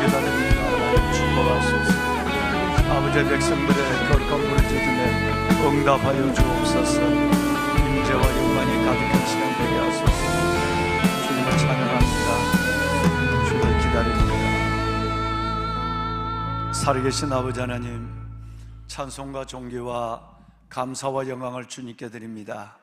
기다립니다. 하나님 축복하소서. 아버지의 백성들의 거룩한 부르짖음에 응답하여 주옵소서. 임재와 영광이 가득한 시간 되게 하소서. 주님을 찬양합니다. 주를 기다립니다. 살아계신 아버지 하나님, 찬송과 존귀와 감사와 영광을 주님께 드립니다.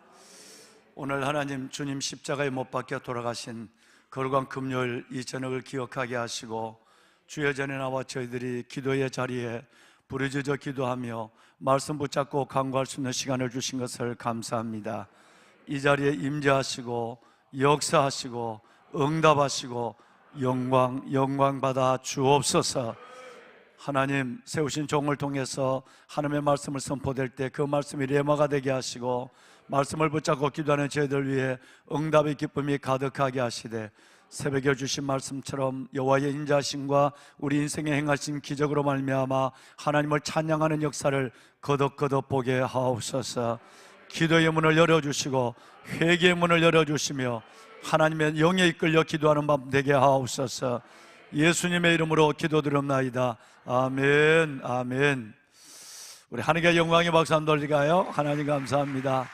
오늘 하나님, 주님 십자가에 못 박혀 돌아가신 거룩한 금요일 이 저녁을 기억하게 하시고, 주의 전에 나와 저희들이 기도의 자리에 부르짖어 기도하며 말씀 붙잡고 간구할 수 있는 시간을 주신 것을 감사합니다. 이 자리에 임재하시고 역사하시고 응답하시고 영광 받아 주옵소서. 하나님, 세우신 종을 통해서 하나님의 말씀을 선포될 때 그 말씀이 레마가 되게 하시고, 말씀을 붙잡고 기도하는 저희들 위해 응답의 기쁨이 가득하게 하시되, 새벽에 주신 말씀처럼 여호와의 인자하심과 우리 인생에 행하신 기적으로 말미암아 하나님을 찬양하는 역사를 거듭 보게 하옵소서. 기도의 문을 열어주시고 회개의 문을 열어주시며 하나님의 영에 이끌려 기도하는 밤 되게 하옵소서. 예수님의 이름으로 기도드립나이다. 아멘. 아멘. 우리 하나님께 영광의 박수 한번 돌리가요. 하나님 감사합니다.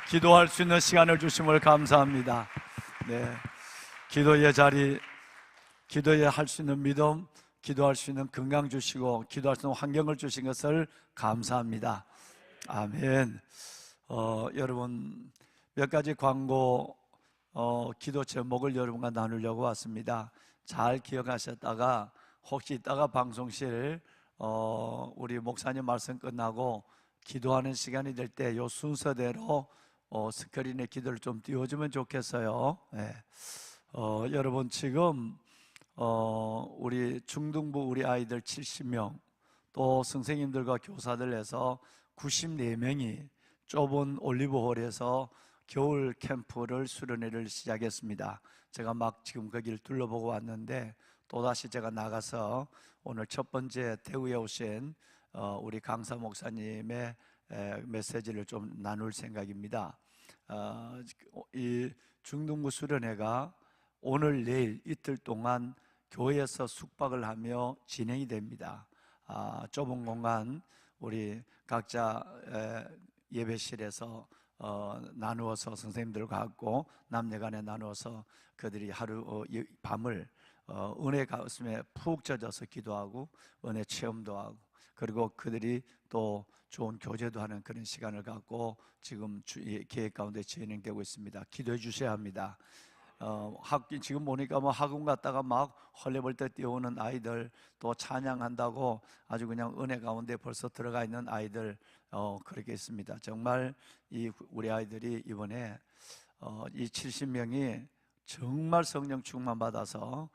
기도할 수 있는 시간을 주심을 감사합니다. 네, 기도의 자리, 기도에 할 수 있는 믿음, 기도할 수 있는 건강 주시고 기도할 수 있는 환경을 주신 것을 감사합니다. 아멘. 여러분, 몇 가지 광고 기도 제목을 여러분과 나누려고 왔습니다. 잘 기억하셨다가 혹시 이따가 방송실 우리 목사님 말씀 끝나고 기도하는 시간이 될 때 이 순서대로 스크린에 기도를 좀 띄워주면 좋겠어요. 네. 여러분, 지금 우리 중등부 우리 아이들 70명, 또 선생님들과 교사들 해서 94명이 좁은 올리브홀에서 겨울 캠프를 수련회를 시작했습니다. 제가 막 지금 거기를 둘러보고 왔는데, 또다시 제가 나가서 오늘 첫 번째 대구에 오신 우리 강사 목사님의 메시지를 좀 나눌 생각입니다. 이 중등부 수련회가 오늘 내일 이틀 동안 교회에서 숙박을 하며 진행이 됩니다. 좁은 공간 우리 각자 예배실에서 나누어서 선생님들과 갖고 남녀간에 나누어서 그들이 하루 밤을 은혜 가슴에 푹 젖어서 기도하고 은혜 체험도 하고, 그리고 그들이 또 좋은 교제도 하는 그런 시간을 갖고 지금 계획 가운데 진행되고 있습니다. 기도해 주셔야 합니다. 지금 보니까 학원 갔다가 막 헐레벌떡 뛰어오는 아이들, 또 찬양한다고 아주 그냥 은혜 가운데 벌써 들어가 있는 아이들 그렇게 있습니다. 정말 우리 아이들이 이번에 이 70명이 정말 성령 충만 받아서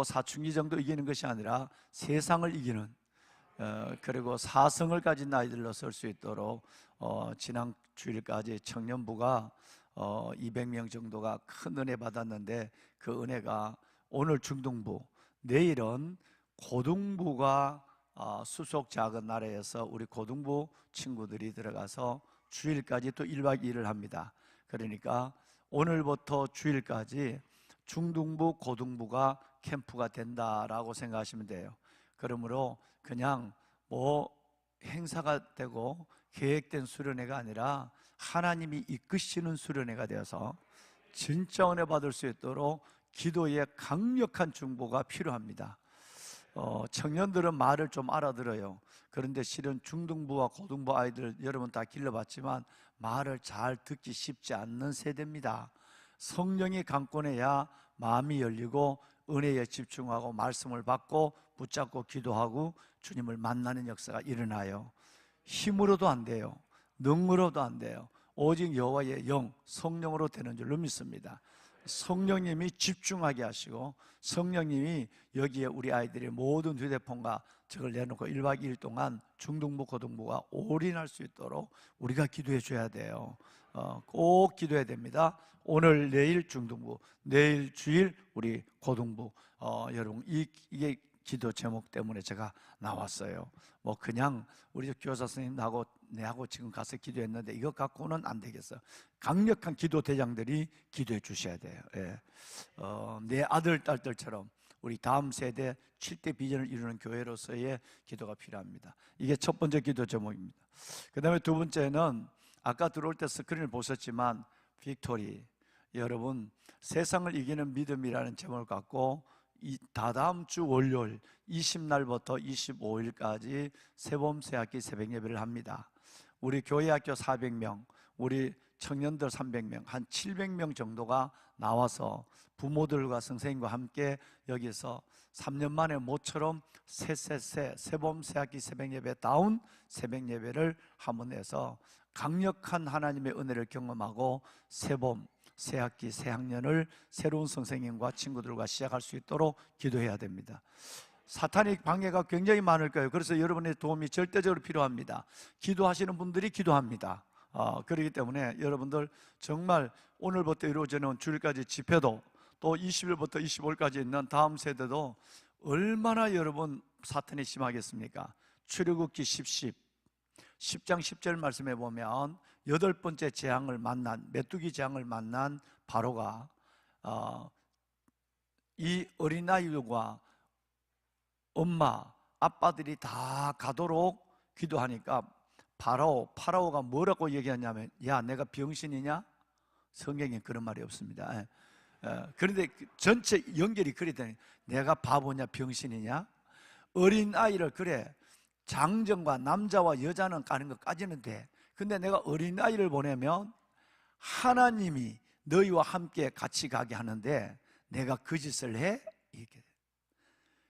사춘기 정도 이기는 것이 아니라 세상을 이기는, 그리고 사성을 가진 아이들로 설 수 있도록 지난 주일까지 청년부가 200명 정도가 큰 은혜 받았는데, 그 은혜가 오늘 중등부, 내일은 고등부가 수속 작은 나라에서 우리 고등부 친구들이 들어가서 주일까지 또 1박 2일을 합니다. 그러니까 오늘부터 주일까지 중등부, 고등부가 캠프가 된다라고 생각하시면 돼요. 그러므로 그냥 행사가 되고 계획된 수련회가 아니라 하나님이 이끄시는 수련회가 되어서 진짜 은혜 받을 수 있도록 기도에 강력한 중보가 필요합니다. 청년들은 말을 좀 알아들어요. 그런데 실은 중등부와 고등부 아이들 여러분 다 길러봤지만 말을 잘 듣기 쉽지 않는 세대입니다. 성령이 강권해야 마음이 열리고 은혜에 집중하고 말씀을 받고 붙잡고 기도하고 주님을 만나는 역사가 일어나요. 힘으로도 안 돼요. 능으로도 안 돼요. 오직 여호와의 영, 성령으로 되는 줄로 믿습니다. 성령님이 집중하게 하시고 성령님이 여기에 우리 아이들의 모든 휴대폰과 저걸 내놓고 1박 2일 동안 중등부, 고등부가 올인할 수 있도록 우리가 기도해 줘야 돼요. 꼭 기도해야 됩니다. 오늘, 내일 중등부, 내일 주일 우리 고등부. 여러분, 이게 기도 제목 때문에 제가 나왔어요. 그냥 우리 교사 선생님하고 내하고 지금 가서 기도했는데 이것 갖고는 안 되겠어요. 강력한 기도 대장들이 기도해 주셔야 돼요. 내 아들, 딸들처럼 우리 다음 세대 7대 비전을 이루는 교회로서의 기도가 필요합니다. 이게 첫 번째 기도 제목입니다. 그 다음에 두 번째는 아까 들어올 때 스크린을 보셨지만 빅토리, 여러분 세상을 이기는 믿음이라는 제목을 갖고 다다음 주 월요일 20날부터 25일까지 새봄새학기 새벽예배를 합니다. 우리 교회 학교 400명, 우리 청년들 300명, 한 700명 정도가 나와서 부모들과 선생님과 함께 여기서 3년 만에 모처럼 새봄새학기 새벽예배다운 새벽예배를 한번 해서 강력한 하나님의 은혜를 경험하고 새봄, 새학기, 새학년을 새로운 선생님과 친구들과 시작할 수 있도록 기도해야 됩니다. 사탄의 방해가 굉장히 많을 거예요. 그래서 여러분의 도움이 절대적으로 필요합니다. 기도하시는 분들이 기도합니다. 그렇기 때문에 여러분들 정말 오늘부터 이루어지는 주일까지 집회도 또 20일부터 25일까지 있는 다음 세대도 얼마나 여러분 사탄이 심하겠습니까? 출애굽기 10장 10절 말씀에 보면 8번째 재앙을 만난, 메뚜기 재앙을 만난 바로가 이 어린아이들과 엄마, 아빠들이 다 가도록 기도하니까 파라오가 뭐라고 얘기하냐면, 야, 내가 병신이냐? 성경에 그런 말이 없습니다. 그런데 전체 연결이 그리 되니, 내가 바보냐 병신이냐? 어린아이를, 그래, 장정과 남자와 여자는 가는 것까지는 돼. 근데 내가 어린아이를 보내면 하나님이 너희와 함께 같이 가게 하는데 내가 그 짓을 해? 이렇게.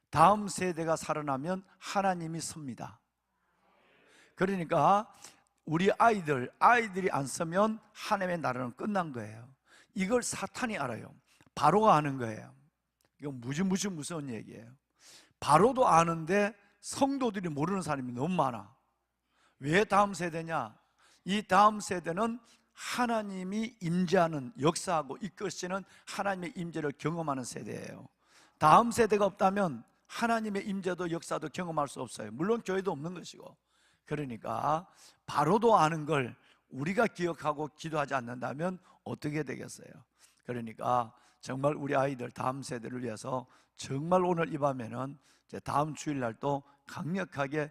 다음 세대가 살아나면 하나님이 섭니다. 그러니까 우리 아이들이 안 서면 하나님의 나라는 끝난 거예요. 이걸 사탄이 알아요. 바로가 아는 거예요. 이건 무슨 얘기예요. 바로도 아는데 성도들이 모르는 사람이 너무 많아. 왜 다음 세대냐? 이 다음 세대는 하나님이 임재하는, 역사하고 이끄시는 하나님의 임재를 경험하는 세대예요. 다음 세대가 없다면 하나님의 임재도 역사도 경험할 수 없어요. 물론 교회도 없는 것이고. 그러니까 바로도 아는 걸 우리가 기억하고 기도하지 않는다면 어떻게 되겠어요? 그러니까 정말 우리 아이들 다음 세대를 위해서 정말 오늘 이 밤에는 다음 주일날도 강력하게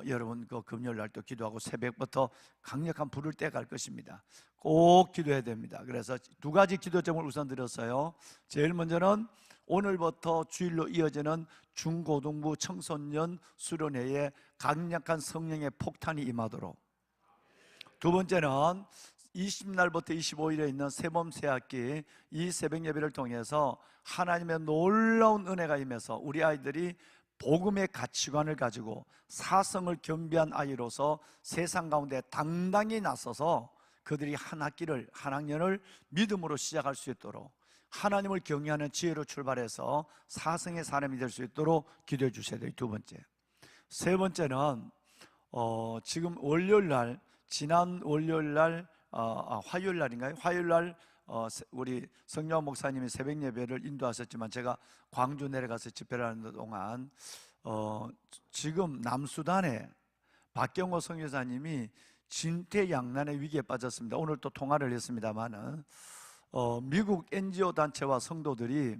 여러분 그 금요일날도 기도하고 새벽부터 강력한 불을 떼갈 것입니다. 꼭 기도해야 됩니다. 그래서 두 가지 기도 제목을 우선 드렸어요. 제일 먼저는 오늘부터 주일로 이어지는 중고등부 청소년 수련회에 강력한 성령의 폭탄이 임하도록, 두 번째는 20날부터 25일에 있는 새봄새학기 이 새벽 예배를 통해서 하나님의 놀라운 은혜가 임해서 우리 아이들이 복음의 가치관을 가지고 사성을 겸비한 아이로서 세상 가운데 당당히 나서서 그들이 한 학년을 믿음으로 시작할 수 있도록 하나님을 경외하는 지혜로 출발해서 사성의 사람이 될 수 있도록 기도해 주셔야 돼요. 두 번째. 세 번째는 지금 월요일날, 지난 월요일날 화요일날인가요? 화요일날 우리 성령 목사님이 새벽 예배를 인도하셨지만 제가 광주 내려가서 집회를 하는 동안 지금 남수단에 박경호 선교사님이 진퇴양난의 위기에 빠졌습니다. 오늘 또 통화를 했습니다마는 미국 NGO 단체와 성도들이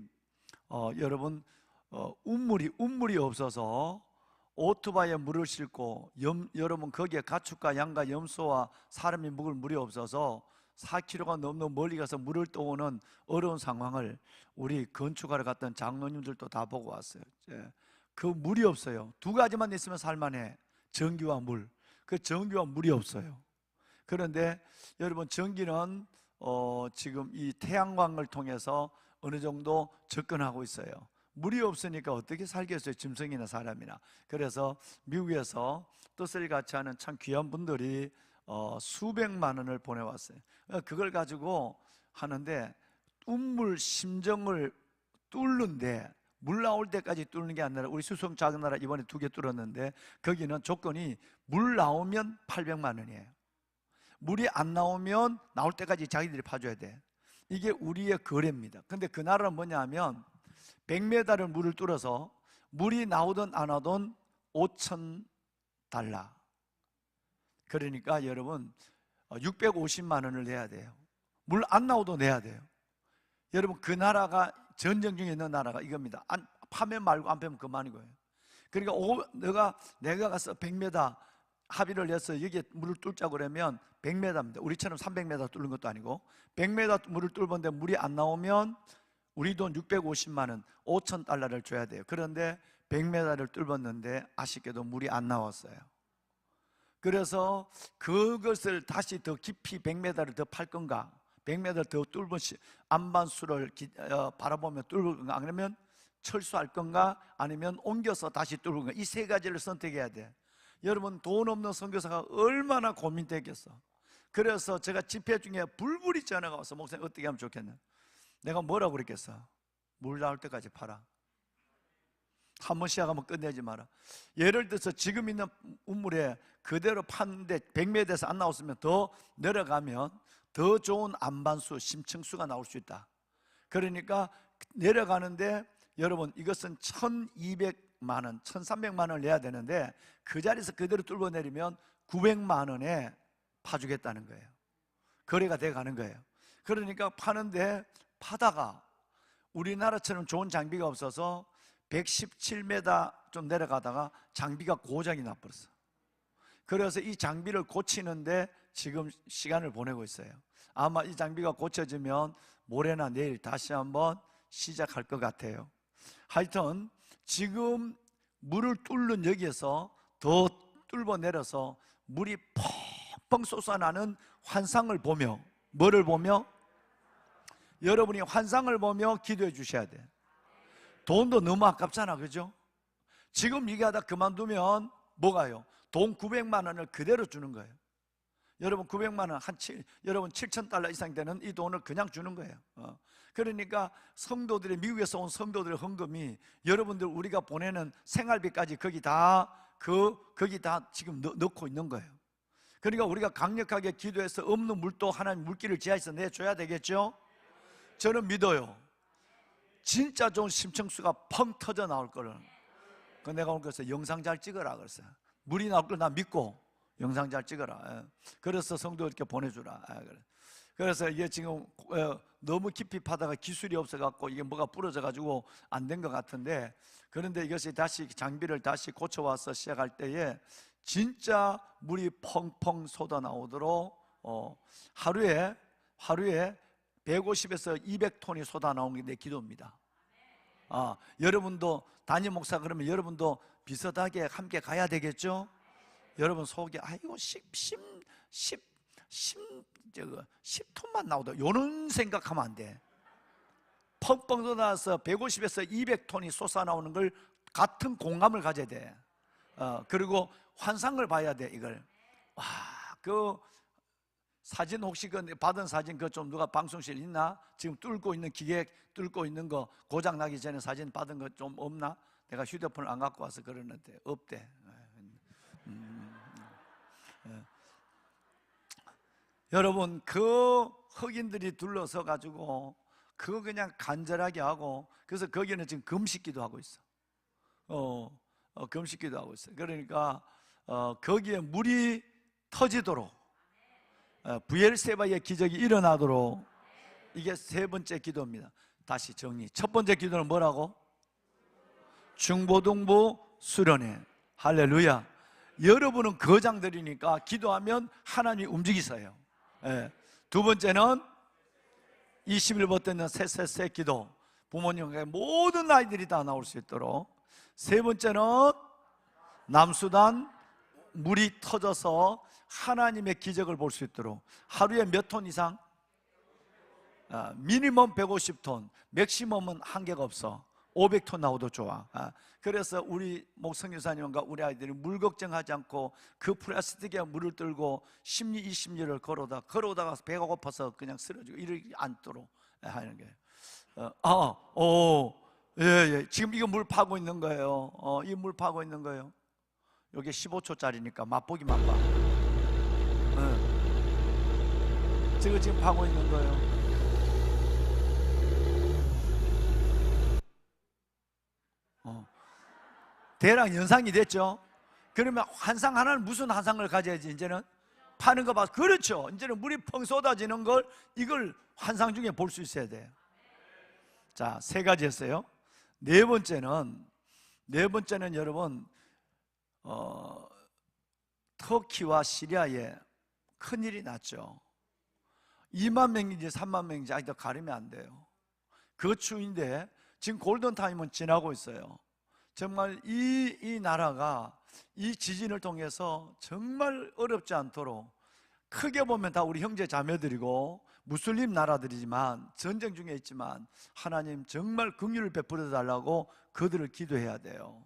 여러분 운물이 없어서 오토바이에 물을 싣고 여러분 거기에 가축과 양과 염소와 사람이 묵을 물이 없어서 4km가 넘는 멀리 가서 물을 떠오는 어려운 상황을 우리 건축하러 갔던 장로님들도 다 보고 왔어요. 그 물이 없어요. 두 가지만 있으면 살만해. 전기와 물. 그 전기와 물이 없어요. 그런데 여러분 전기는 지금 이 태양광을 통해서 어느 정도 접근하고 있어요. 물이 없으니까 어떻게 살겠어요? 짐승이나 사람이나. 그래서 미국에서 뜻을 같이 하는 참 귀한 분들이 수백만 원을 보내왔어요. 그걸 가지고 하는데 운물 심정을 뚫는데 물 나올 때까지 뚫는 게 아니라 우리 수성 작은 나라 이번에 2개 뚫었는데 거기는 조건이 물 나오면 800만 원이에요. 물이 안 나오면 나올 때까지 자기들이 파줘야 돼. 이게 우리의 거래입니다. 근데 그 나라는 뭐냐 하면 100m를 물을 뚫어서 물이 나오든 안 나오든 $5,000. 그러니까 여러분 650만 원을 내야 돼요. 물 안 나오도 내야 돼요. 여러분 그 나라가 전쟁 중에 있는 나라가 이겁니다. 파면 말고 안 파면 그만인 거예요. 그러니까 내가 가서 100m 합의를 해서 여기에 물을 뚫자고 그러면 100m입니다. 우리처럼 300m 뚫는 것도 아니고 100m 물을 뚫는데 물이 안 나오면 우리 돈 650만 원, 5천 달러를 줘야 돼요. 그런데 100m를 뚫었는데 아쉽게도 물이 안 나왔어요. 그래서 그것을 다시 더 깊이 100m를 더 팔 건가, 100m 더 뚫은 안반수를 바라보며 뚫을 건가, 아니면 철수할 건가, 아니면 옮겨서 다시 뚫을 건가, 이 세 가지를 선택해야 돼. 여러분, 돈 없는 선교사가 얼마나 고민되겠어. 그래서 제가 집회 중에 불불이 전화가 와서, 목사님 어떻게 하면 좋겠냐. 내가 뭐라고 그랬겠어? 물 나올 때까지 팔아. 한 번 시작하면 끝내지 마라. 예를 들어서 지금 있는 우물에 그대로 팠는데 100m에서 안 나왔으면 더 내려가면 더 좋은 안반수, 심층수가 나올 수 있다. 그러니까 내려가는데 여러분, 이것은 1200만 원, 1300만 원을 내야 되는데 그 자리에서 그대로 뚫고 내리면 900만 원에 파주겠다는 거예요. 거래가 돼 가는 거예요. 그러니까 파는데, 파다가 우리나라처럼 좋은 장비가 없어서 117m 좀 내려가다가 장비가 고장이 나버렸어. 그래서 이 장비를 고치는데 지금 시간을 보내고 있어요. 아마 이 장비가 고쳐지면 모레나 내일 다시 한번 시작할 것 같아요. 하여튼 지금 물을 뚫는 여기에서 더 뚫어 내려서 물이 펑펑 솟아나는 환상을 보며, 뭐를 보며? 여러분이 환상을 보며 기도해 주셔야 돼. 돈도 너무 아깝잖아, 그죠? 지금 얘기하다 그만두면 뭐가요? 돈 900만 원을 그대로 주는 거예요. 여러분, 900만 원, 여러분 7,000달러 이상 되는 이 돈을 그냥 주는 거예요. 그러니까 성도들이, 미국에서 온 성도들의 헌금이 여러분들 우리가 보내는 생활비까지 거기 다 지금 넣고 있는 거예요. 그러니까 우리가 강력하게 기도해서 없는 물도 하나님 물길을 지하에서 내줘야 되겠죠? 저는 믿어요. 진짜 좋은 심층수가 펑 터져 나올 거를. 내가 오늘 그래서 영상 잘 찍어라 그랬어요. 물이 나올 걸 나 믿고 영상 잘 찍어라. 그래서 성도 이렇게 보내주라. 그래서 이게 지금 너무 깊이 파다가 기술이 없어갖고 이게 뭐가 부러져가지고 안 된 것 같은데, 그런데 이것이 다시 장비를 다시 고쳐와서 시작할 때에 진짜 물이 펑펑 쏟아 나오도록 하루에 150에서 200톤이 쏟아 나오는 게 내 기도입니다. 여러분도 담임 목사 그러면 여러분도 비슷하게 함께 가야 되겠죠? 여러분 속에 아이고 10톤만 나오다 이런 생각하면 안 돼. 펑펑 쏟아서 150에서 200톤이 쏟아나오는 걸 같은 공감을 가져야 돼. 그리고 환상을 봐야 돼. 이걸 그 사진 혹시 그 받은 사진 그 좀 누가 방송실 있나? 지금 뚫고 있는 기계 뚫고 있는 거 고장 나기 전에 사진 받은 거 좀 없나? 내가 휴대폰을 안 갖고 와서 그러는데 없대. 여러분, 그 흑인들이 둘러서 가지고 그거 그냥 간절하게 하고, 그래서 거기는 지금 금식기도 하고 있어. 금식기도 하고 있어. 그러니까 거기에 물이 터지도록, 부엘세바의 기적이 일어나도록, 이게 세 번째 기도입니다. 다시 정리. 첫 번째 기도는 뭐라고? 중보동부 수련회. 할렐루야. 여러분은 거장들이니까 기도하면 하나님이 움직이세요. 두 번째는 21번 때는 새새새 기도. 부모님과 모든 아이들이 다 나올 수 있도록. 세 번째는 남수단 물이 터져서 하나님의 기적을 볼 수 있도록. 하루에 몇 톤 이상? 미니멈 150톤, 맥시멈은 한계가 없어. 500톤 나오도 좋아. 그래서 우리 목성교사님과 우리 아이들이 물 걱정하지 않고 그 플라스틱에 물을 들고 10리 20리를 걸어오다가 배가 고파서 그냥 쓰러지고 이러지 않도록 하는 거예요. 예. 지금 이거 물 파고 있는 거예요. 이 물 파고 있는 거예요. 여기 15초짜리니까 맛보기만 봐. 제가 지금 파고 있는 거예요. 대략 연상이 됐죠? 그러면 환상 하나는 무슨 환상을 가져야지? 이제는 파는 거 봐. 그렇죠. 이제는 물이 펑 쏟아지는 걸, 이걸 환상 중에 볼 수 있어야 돼요. 자, 세 가지 했어요. 네 번째는 여러분 터키와 시리아에 큰일이 났죠. 2만 명인지 3만 명인지 아직도 가리면 안 돼요. 그 추인데 지금 골든타임은 지나고 있어요. 정말 이 나라가 이 지진을 통해서 정말 어렵지 않도록, 크게 보면 다 우리 형제 자매들이고 무슬림 나라들이지만 전쟁 중에 있지만 하나님 정말 긍휼을 베풀어 달라고 그들을 기도해야 돼요.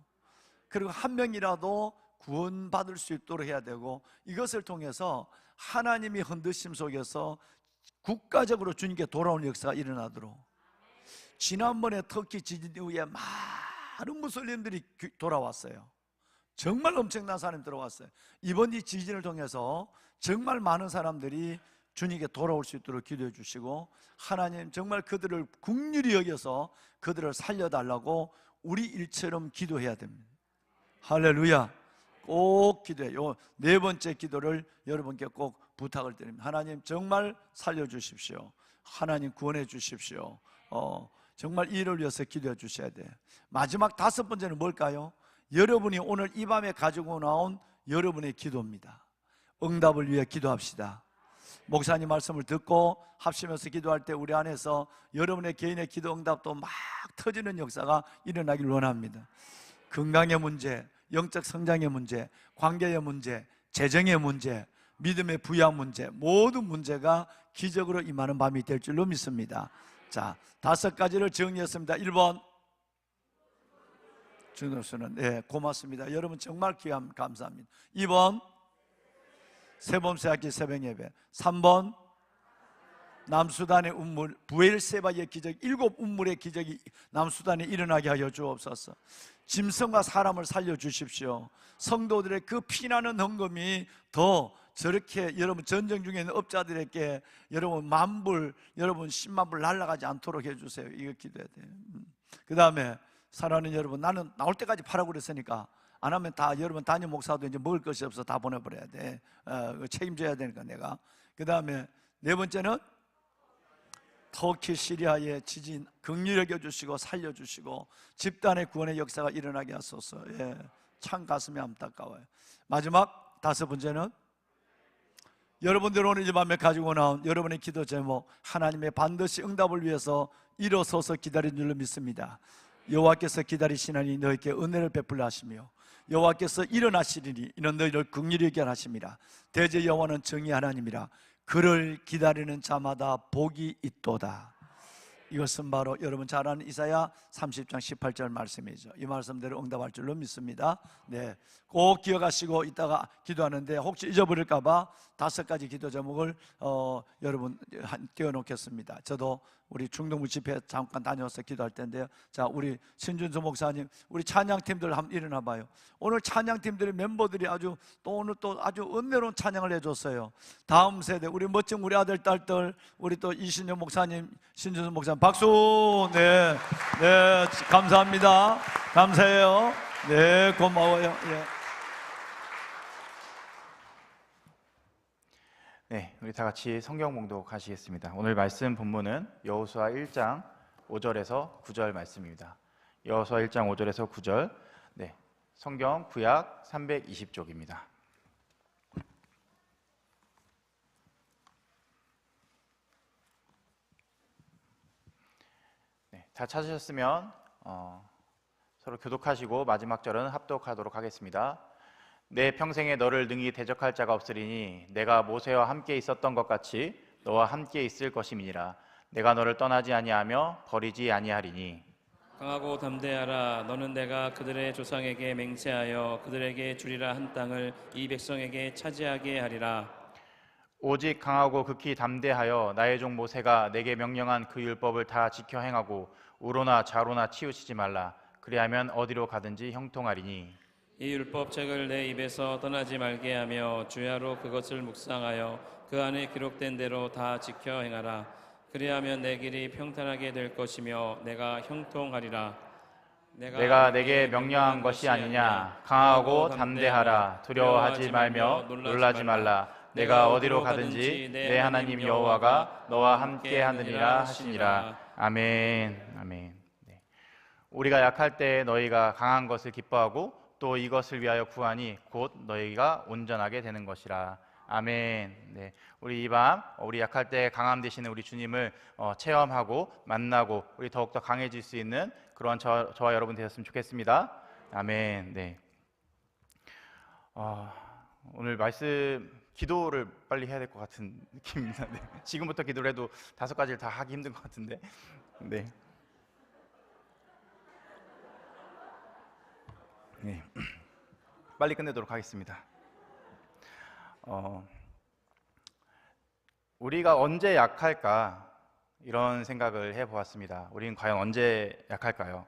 그리고 한 명이라도 구원받을 수 있도록 해야 되고, 이것을 통해서 하나님이 흔드심 속에서 국가적으로 주님께 돌아오는 역사가 일어나도록. 지난번에 터키 지진 이후에 많은 무슬림들이 돌아왔어요. 정말 엄청난 사람이 들어왔어요. 이번 이 지진을 통해서 정말 많은 사람들이 주님께 돌아올 수 있도록 기도해 주시고, 하나님 정말 그들을 긍휼히 여겨서 그들을 살려달라고 우리 일처럼 기도해야 됩니다. 할렐루야. 꼭 기도해요. 네 번째 기도를 여러분께 꼭 부탁을 드립니다. 하나님 정말 살려주십시오. 하나님 구원해 주십시오. 정말 이를 위해서 기도해 주셔야 돼요. 마지막 다섯 번째는 뭘까요? 여러분이 오늘 이 밤에 가지고 나온 여러분의 기도입니다. 응답을 위해 기도합시다. 목사님 말씀을 듣고 합심해서 기도할 때 우리 안에서 여러분의 개인의 기도 응답도 막 터지는 역사가 일어나길 원합니다. 건강의 문제, 영적 성장의 문제, 관계의 문제, 재정의 문제, 믿음의 부양 문제, 모든 문제가 기적으로 임하는 밤이 될 줄로 믿습니다. 자, 다섯 가지를 정리했습니다. 1번 주노수는, 네, 고맙습니다. 여러분 정말 감사합니다. 2번 세범세학기 새벽 예배. 3번 남수단의 운물, 부엘세바의 기적, 7 운물의 기적이 남수단에 일어나게 하여 주옵소서. 짐승과 사람을 살려주십시오. 성도들의 그 피나는 헌금이 더 저렇게 여러분 전쟁 중에 있는 업자들에게 여러분 만불, 여러분 10만 불 날아가지 않도록 해주세요. 이거 기도해야 돼요. 그 다음에 사랑하는 여러분, 나는 나올 때까지 파라고 그랬으니까 안 하면 다 여러분 담임 목사도 이제 먹을 것이 없어 다 보내버려야 돼. 책임져야 되니까 내가. 그 다음에 네 번째는 터키 시리아의 지진 긍휼히 여겨주시고 살려주시고 집단의 구원의 역사가 일어나게 하소서. 예, 참 가슴이 안타까워요. 마지막 다섯 번째는 여러분들 오늘 이 밤에 가지고 나온 여러분의 기도 제목, 하나님의 반드시 응답을 위해서 일어서서 기다린 줄로 믿습니다. 여호와께서 기다리시나니 너희에게 은혜를 베풀려 하시며 여호와께서 일어나시리니 이는 너희를 긍휼히 여겨 하심이라. 대제 여호와는 정의 하나님이라. 그를 기다리는 자마다 복이 있도다. 이것은 바로 여러분 잘 아는 이사야 30장 18절 말씀이죠. 이 말씀대로 응답할 줄로 믿습니다. 네, 꼭 기억하시고 이따가 기도하는데 혹시 잊어버릴까 봐 다섯 가지 기도 제목을 여러분 띄워놓겠습니다. 저도 우리 중동부 집회 잠깐 다녀와서 기도할 텐데요. 자, 우리 신준수 목사님, 우리 찬양팀들 한번 일어나 봐요. 오늘 찬양팀들의 멤버들이 아주 또 오늘 또 아주 은혜로운 찬양을 해줬어요. 다음 세대 우리 멋진 우리 아들 딸들, 우리 또 이신영 목사님, 신준수 목사님 박수. 네, 네, 감사합니다. 감사해요. 네, 고마워요. 예. 네, 우리 다 같이 성경 봉독하시겠습니다. 오늘 말씀 본문은 여호수아 1장 5절에서 9절 말씀입니다. 여호수아 1장 5절에서 9절. 네, 성경 구약 320쪽입니다. 네, 다 찾으셨으면 서로 교독하시고 마지막 절은 합독하도록 하겠습니다. 내 평생에 너를 능히 대적할 자가 없으리니 내가 모세와 함께 있었던 것 같이 너와 함께 있을 것임이니라. 내가 너를 떠나지 아니하며 버리지 아니하리니. 강하고 담대하라. 너는 내가 그들의 조상에게 맹세하여 그들에게 주리라 한 땅을 이 백성에게 차지하게 하리라. 오직 강하고 극히 담대하여 나의 종 모세가 내게 명령한 그 율법을 다 지켜 행하고 우로나 좌로나 치우치지 말라. 그리하면 어디로 가든지 형통하리니. 이 율법책을 내 입에서 떠나지 말게 하며 주야로 그것을 묵상하여 그 안에 기록된 대로 다 지켜 행하라. 그리하면 내 길이 평탄하게 될 것이며 내가 형통하리라. 내가 내게 명령한 것이 아니냐. 강하고 담대하라. 두려워하지 말며 놀라지 말라. 내가 어디로 가든지 내 하나님 여호와가 너와 함께 하느니라 하시니라. 아멘. 아멘. 네. 우리가 약할 때 너희가 강한 것을 기뻐하고 또 이것을 위하여 구하니 곧 너희가 온전하게 되는 것이라. 아멘. 네, 우리 이 밤 우리 약할 때 강함 되시는 우리 주님을 체험하고 만나고 우리 더욱더 강해질 수 있는 그런 저와 여러분 되셨으면 좋겠습니다. 아멘. 네. 오늘 말씀 기도를 빨리 해야 될 것 같은 느낌입니다. 네. 지금부터 기도를 해도 5가지를 다 하기 힘든 것 같은데. 네. 네. 빨리 끝내도록 하겠습니다. 우리가 언제 약할까 이런 생각을 해보았습니다. 우리는 과연 언제 약할까요?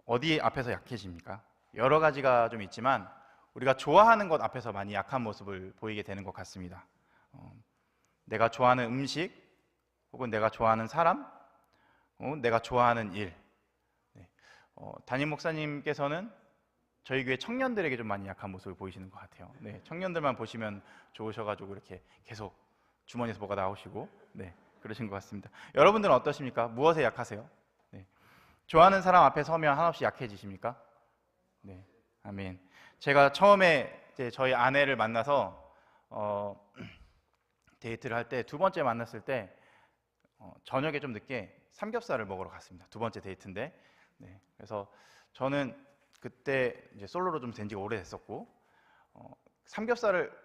어디 앞에서 약해집니까? 여러 가지가 좀 있지만 우리가 좋아하는 것 앞에서 많이 약한 모습을 보이게 되는 것 같습니다. 내가 좋아하는 음식, 혹은 내가 좋아하는 사람, 내가 좋아하는 일. 네. 담임 목사님께서는 저희 교회 청년들에게 좀 많이 약한 모습을 보이시는 것 같아요. 네, 청년들만 보시면 좋으셔가지고 이렇게 계속 주머니에서 뭐가 나오시고, 네, 그러신 것 같습니다. 여러분들은 어떠십니까? 무엇에 약하세요? 네. 좋아하는 사람 앞에 서면 한없이 약해지십니까? 네, 아멘. 제가 처음에 이제 저희 아내를 만나서 데이트를 할 때, 2번째 만났을 때 저녁에 좀 늦게 삼겹살을 먹으러 갔습니다. 2번째 데이트인데, 네, 그래서 저는 그때 이제 솔로로 좀 된 지가 오래됐었고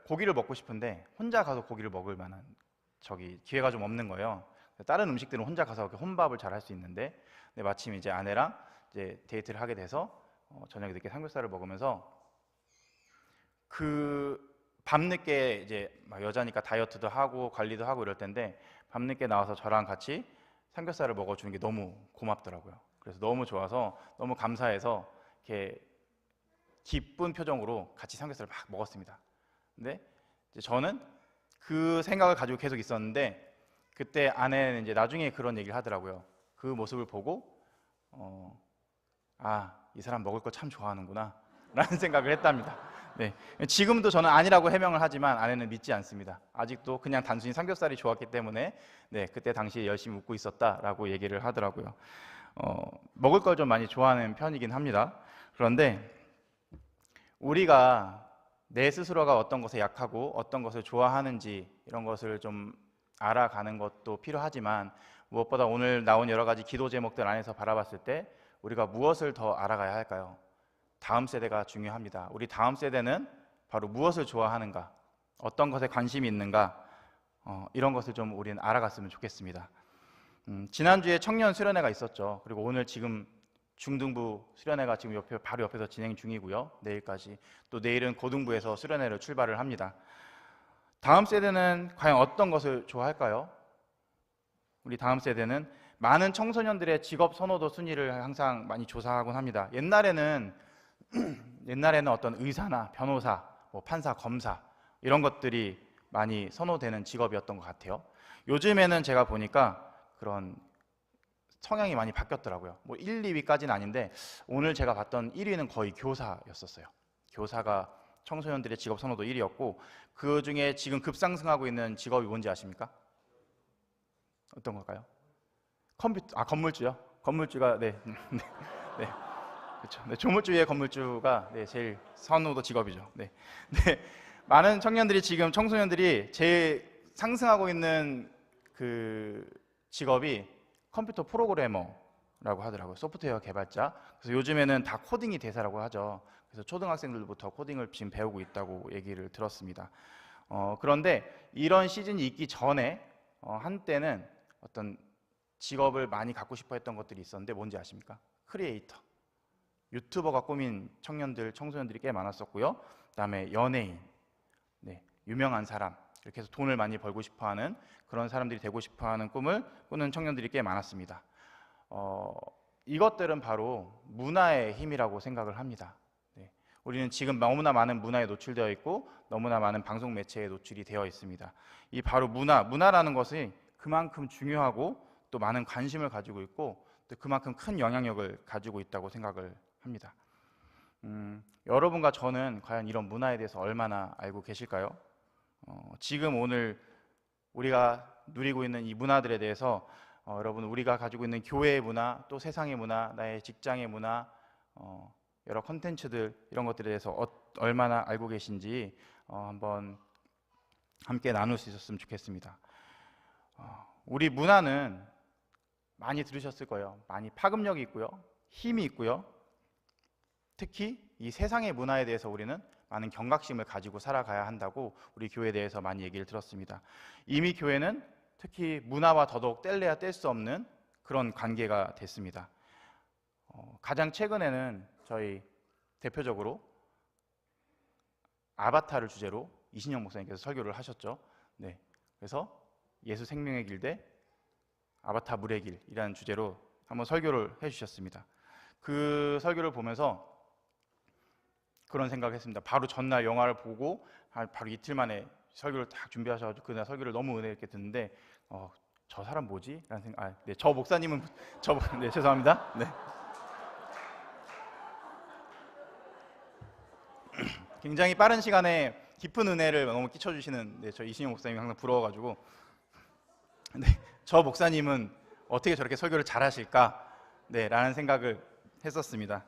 고기를 먹고 싶은데 혼자 가서 고기를 먹을 만한 기회가 좀 없는 거예요. 다른 음식들은 혼자 가서 혼밥을 잘 할 수 있는데, 근데 마침 이제 아내랑 이제 데이트를 하게 돼서 저녁에 늦게 삼겹살을 먹으면서 밤늦게 이제 막 여자니까 다이어트도 하고 관리도 하고 이럴 텐데 밤늦게 나와서 저랑 같이 삼겹살을 먹어주는 게 너무 고맙더라고요. 그래서 너무 좋아서 너무 감사해서 이렇게 기쁜 표정으로 같이 삼겹살을 막 먹었습니다. 근데 이제 저는 그 생각을 가지고 계속 있었는데 그때 아내는 이제 나중에 그런 얘기를 하더라고요. 그 모습을 보고 이 사람 먹을 거 참 좋아하는구나 라는 생각을 했답니다. 네, 지금도 저는 아니라고 해명을 하지만 아내는 믿지 않습니다. 아직도 그냥 단순히 삼겹살이 좋았기 때문에 네, 그때 당시에 열심히 웃고 있었다라고 얘기를 하더라고요. 먹을 걸 좀 많이 좋아하는 편이긴 합니다. 그런데 우리가 내 스스로가 어떤 것에 약하고 어떤 것을 좋아하는지 이런 것을 좀 알아가는 것도 필요하지만 무엇보다 오늘 나온 여러 가지 기도 제목들 안에서 바라봤을 때 우리가 무엇을 더 알아가야 할까요? 다음 세대가 중요합니다. 우리 다음 세대는 바로 무엇을 좋아하는가, 어떤 것에 관심이 있는가, 이런 것을 좀 우리는 알아갔으면 좋겠습니다. 지난주에 청년 수련회가 있었죠. 그리고 오늘 지금 중등부 수련회가 지금 바로 옆에서 진행 중이고요. 내일까지. 또 내일은 고등부에서 수련회를 출발을 합니다. 다음 세대는 과연 어떤 것을 좋아할까요? 우리 다음 세대는 많은 청소년들의 직업 선호도 순위를 항상 많이 조사하곤 합니다. 옛날에는 어떤 의사나 변호사, 판사, 검사 이런 것들이 많이 선호되는 직업이었던 것 같아요. 요즘에는 제가 보니까 그런 성향이 많이 바뀌었더라고요. 1, 2위까지는 아닌데 오늘 제가 봤던 1위는 거의 교사였었어요. 교사가 청소년들의 직업 선호도 1위였고 그 중에 지금 급상승하고 있는 직업이 뭔지 아십니까? 어떤 걸까요? 건물주요. 건물주가 네. 그렇죠. 네, 조물주의 건물주가 제일 선호도 직업이죠. 네. 많은 청소년들이 제일 상승하고 있는 그 직업이 컴퓨터 프로그래머라고 하더라고요. 소프트웨어 개발자. 그래서 요즘에는 다 코딩이 대세라고 하죠. 그래서 초등학생들부터 코딩을 지금 배우고 있다고 얘기를 들었습니다. 그런데 이런 시즌이 있기 전에 한때는 어떤 직업을 많이 갖고 싶어 했던 것들이 있었는데 뭔지 아십니까? 크리에이터. 유튜버가 꾸민 청소년들이 꽤 많았었고요. 그다음에 연예인, 유명한 사람, 이렇게 해서 돈을 많이 벌고 싶어하는 그런 사람들이 되고 싶어하는 꿈을 꾸는 청년들이 꽤 많았습니다. 이것들은 바로 문화의 힘이라고 생각을 합니다. 우리는 지금 너무나 많은 문화에 노출되어 있고 너무나 많은 방송 매체에 노출이 되어 있습니다. 이 바로 문화라는 것이 그만큼 중요하고 또 많은 관심을 가지고 있고 또 그만큼 큰 영향력을 가지고 있다고 생각을 합니다. 여러분과 저는 과연 이런 문화에 대해서 얼마나 알고 계실까요? 지금 오늘 우리가 누리고 있는 이 문화들에 대해서 여러분 우리가 가지고 있는 교회의 문화, 또 세상의 문화, 나의 직장의 문화, 여러 콘텐츠들 이런 것들에 대해서 얼마나 알고 계신지 한번 함께 나눌 수 있었으면 좋겠습니다. 우리 문화는 많이 들으셨을 거예요. 많이 파급력이 있고요, 힘이 있고요. 특히 이 세상의 문화에 대해서 우리는 많은 경각심을 가지고 살아가야 한다고 우리 교회에 대해서 많이 얘기를 들었습니다. 이미 교회는 특히 문화와 더더욱 뗄래야 뗄 수 없는 그런 관계가 됐습니다. 가장 최근에는 저희 대표적으로 아바타를 주제로 이신영 목사님께서 설교를 하셨죠. 네, 그래서 예수 생명의 길 대 아바타 물의 길이라는 주제로 한번 설교를 해주셨습니다. 그 설교를 보면서 그런 생각을 했습니다. 바로 전날 영화를 보고 바로 이틀 만에 설교를 딱 준비하셔가지고 그날 설교를 너무 은혜 있게 듣는데 저 사람 뭐지? 라는 생각. 네, 저 목사님은 네, 죄송합니다. 네. 굉장히 빠른 시간에 깊은 은혜를 너무 끼쳐주시는 저 이신영 목사님이 항상 부러워가지고 네, 저 목사님은 어떻게 저렇게 설교를 잘하실까? 네, 라는 생각을 했었습니다.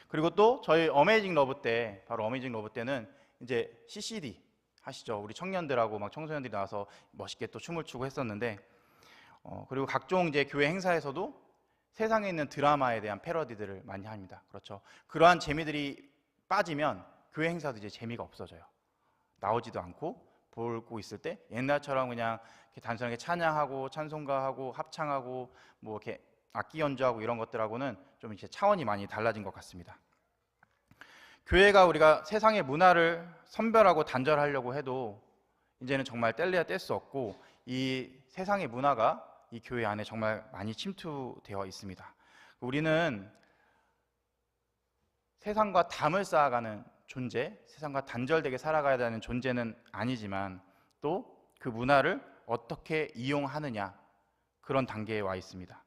그리고 또 저희 어메이징 러브 때, 바로 어메이징 러브 때는 이제 CCD 하시죠. 우리 청년들하고 막 청소년들이 나와서 멋있게 또 춤을 추고 했었는데, 그리고 각종 이제 교회 행사에서도 세상에 있는 드라마에 대한 패러디들을 많이 합니다. 그렇죠. 그러한 재미들이 빠지면 교회 행사도 이제 재미가 없어져요. 나오지도 않고 보고 있을 때 옛날처럼 그냥 이렇게 단순하게 찬양하고 찬송가하고 합창하고 뭐 이렇게 악기 연주하고 이런 것들하고는 좀 이제 차원이 많이 달라진 것 같습니다. 교회가 우리가 세상의 문화를 선별하고 단절하려고 해도 이제는 정말 뗄래야 뗄 수 없고 이 세상의 문화가 이 교회 안에 정말 많이 침투되어 있습니다. 우리는 세상과 담을 쌓아가는 존재, 세상과 단절되게 살아가야 되는 존재는 아니지만 또 그 문화를 어떻게 이용하느냐 그런 단계에 와 있습니다.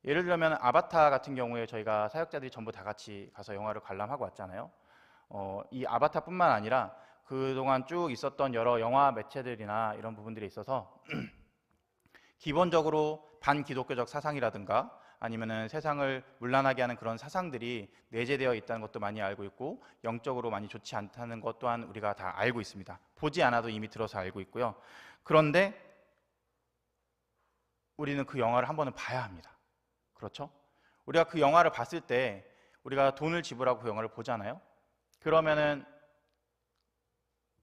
예를 들면 아바타 같은 경우에 저희가 사역자들이 전부 다 같이 가서 영화를 관람하고 왔잖아요. 이 아바타뿐만 아니라 그동안 쭉 있었던 여러 영화 매체들이나 이런 부분들이 있어서 기본적으로 반기독교적 사상이라든가 아니면은 세상을 문란하게 하는 그런 사상들이 내재되어 있다는 것도 많이 알고 있고 영적으로 많이 좋지 않다는 것 또한 우리가 다 알고 있습니다. 보지 않아도 이미 들어서 알고 있고요. 그런데 우리는 그 영화를 한 번은 봐야 합니다. 그렇죠? 우리가 그 영화를 봤을 때 우리가 돈을 지불하고 그 영화를 보잖아요. 그러면은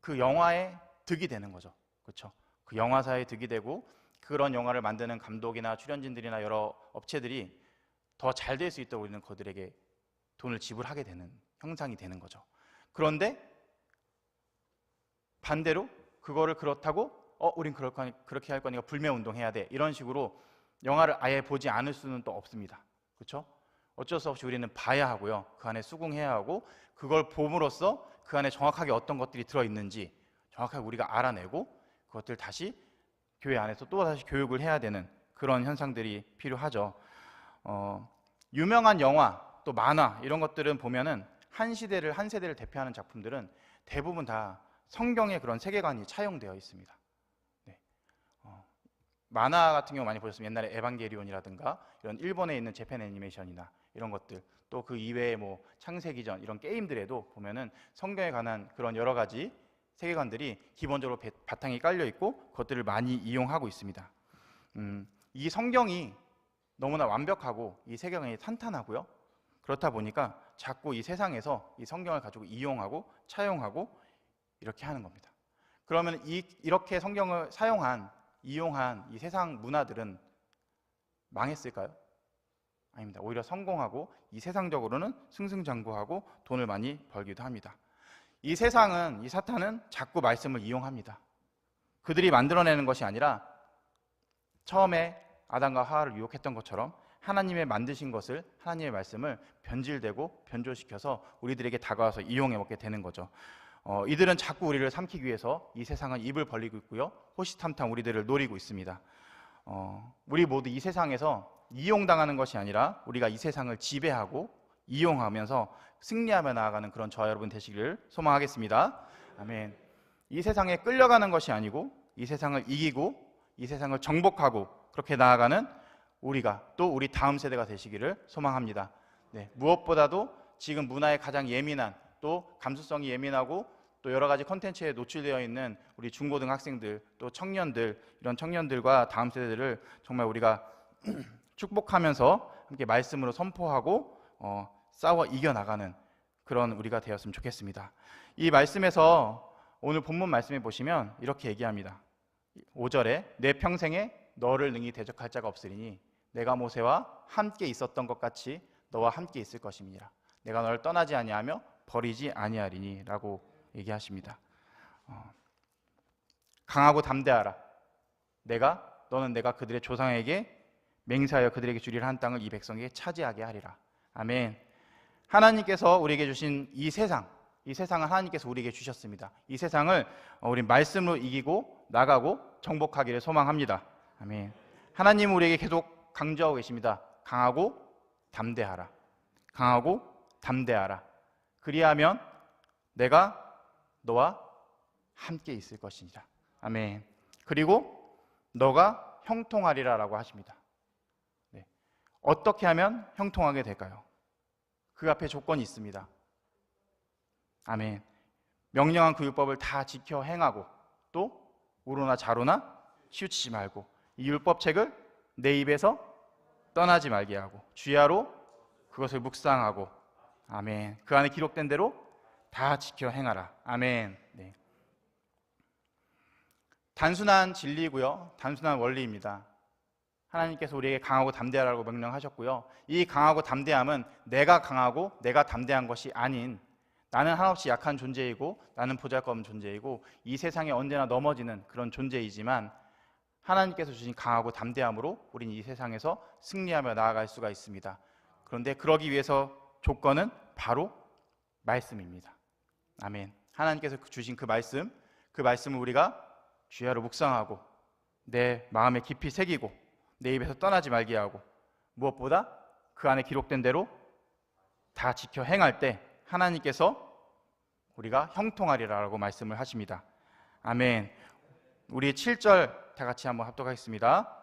그 영화에 득이 되는 거죠. 그렇죠? 그 영화사에 득이 되고 그런 영화를 만드는 감독이나 출연진들이나 여러 업체들이 더 잘 될 수 있도록 우리는 그들에게 돈을 지불하게 되는 형상이 되는 거죠. 그런데 반대로 그거를 그렇다고 우린 그렇게 할 거니까 불매운동해야 돼 이런 식으로 영화를 아예 보지 않을 수는 또 없습니다. 그렇죠? 어쩔 수 없이 우리는 봐야 하고요. 그 안에 수긍해야 하고 그걸 봄으로써 그 안에 정확하게 어떤 것들이 들어있는지 정확하게 우리가 알아내고 그것들 다시 교회 안에서 또 다시 교육을 해야 되는 그런 현상들이 필요하죠. 유명한 영화 또 만화 이런 것들은 보면은 한 세대를 대표하는 작품들은 대부분 다 성경의 그런 세계관이 차용되어 있습니다. 네. 만화 같은 경우 많이 보셨으면 옛날에 에반게리온이라든가 이런 일본에 있는 재팬 애니메이션이나 이런 것들 또 그 이외에 뭐 창세기전 이런 게임들에도 보면은 성경에 관한 그런 여러 가지 세계관들이 기본적으로 바탕이 깔려 있고 그것들을 많이 이용하고 있습니다. 이 성경이 너무나 완벽하고 이 세계관이 탄탄하고요. 그렇다 보니까 자꾸 이 세상에서 이 성경을 가지고 이용하고 차용하고 이렇게 하는 겁니다. 그러면 이렇게 성경을 이용한 이 세상 문화들은 망했을까요? 아닙니다. 오히려 성공하고 이 세상적으로는 승승장구하고 돈을 많이 벌기도 합니다. 이 사탄은 자꾸 말씀을 이용합니다. 그들이 만들어내는 것이 아니라 처음에 아담과 하와를 유혹했던 것처럼 하나님의 만드신 것을 하나님의 말씀을 변질되고 변조시켜서 우리들에게 다가와서 이용해 먹게 되는 거죠. 이들은 자꾸 우리를 삼키기 위해서 이 세상은 입을 벌리고 있고요. 호시탐탐 우리들을 노리고 있습니다. 우리 모두 이 세상에서 이용당하는 것이 아니라 우리가 이 세상을 지배하고 이용하면서 승리하며 나아가는 그런 저와 여러분 되시기를 소망하겠습니다. 아멘. 이 세상에 끌려가는 것이 아니고 이 세상을 이기고 이 세상을 정복하고 그렇게 나아가는 우리가 또 우리 다음 세대가 되시기를 소망합니다. 네, 무엇보다도 지금 문화에 가장 예민한 또 감수성이 예민하고 또 여러 가지 콘텐츠에 노출되어 있는 우리 중고등학생들 또 청년들 이런 청년들과 다음 세대들을 정말 우리가 축복하면서 함께 말씀으로 선포하고 싸워 이겨나가는 그런 우리가 되었으면 좋겠습니다. 이 말씀에서 오늘 본문 말씀에 보시면 이렇게 얘기합니다. 5절에 내 평생에 너를 능히 대적할 자가 없으리니 내가 모세와 함께 있었던 것 같이 너와 함께 있을 것임이니라. 내가 너를 떠나지 아니하며 버리지 아니하리니 라고 얘기하십니다. 강하고 담대하라. 너는 내가 그들의 조상에게 맹세하여 그들에게 주리라 한 땅을 이 백성에게 차지하게 하리라. 아멘. 하나님께서 우리에게 주신 이 세상을 하나님께서 우리에게 주셨습니다. 이 세상을 우리 말씀으로 이기고 나가고 정복하기를 소망합니다. 아멘. 하나님은 우리에게 계속 강조하고 계십니다. 강하고 담대하라. 강하고 담대하라. 그리하면 내가 너와 함께 있을 것이니라. 아멘. 그리고 너가 형통하리라 라고 하십니다. 네. 어떻게 하면 형통하게 될까요? 그 앞에 조건이 있습니다. 아멘. 명령한 그 율법을 다 지켜 행하고 또 우로나 자로나 치우치지 말고 이 율법책을 내 입에서 떠나지 말게 하고 주야로 그것을 묵상하고 아멘. 그 안에 기록된 대로 다 지켜 행하라. 아멘. 네. 단순한 진리고요. 단순한 원리입니다. 하나님께서 우리에게 강하고 담대하라고 명령하셨고요. 이 강하고 담대함은 내가 강하고 내가 담대한 것이 아닌 나는 한없이 약한 존재이고 나는 보잘것없는 존재이고 이 세상에 언제나 넘어지는 그런 존재이지만 하나님께서 주신 강하고 담대함으로 우리는 이 세상에서 승리하며 나아갈 수가 있습니다. 그런데 그러기 위해서 조건은 바로 말씀입니다. 아멘. 하나님께서 주신 그 말씀을 우리가 주야로 묵상하고 내 마음에 깊이 새기고 내 입에서 떠나지 말게 하고 무엇보다 그 안에 기록된 대로 다 지켜 행할 때 하나님께서 우리가 형통하리라고 말씀을 하십니다. 아멘. 우리 7절 다 같이 한번 합독하겠습니다.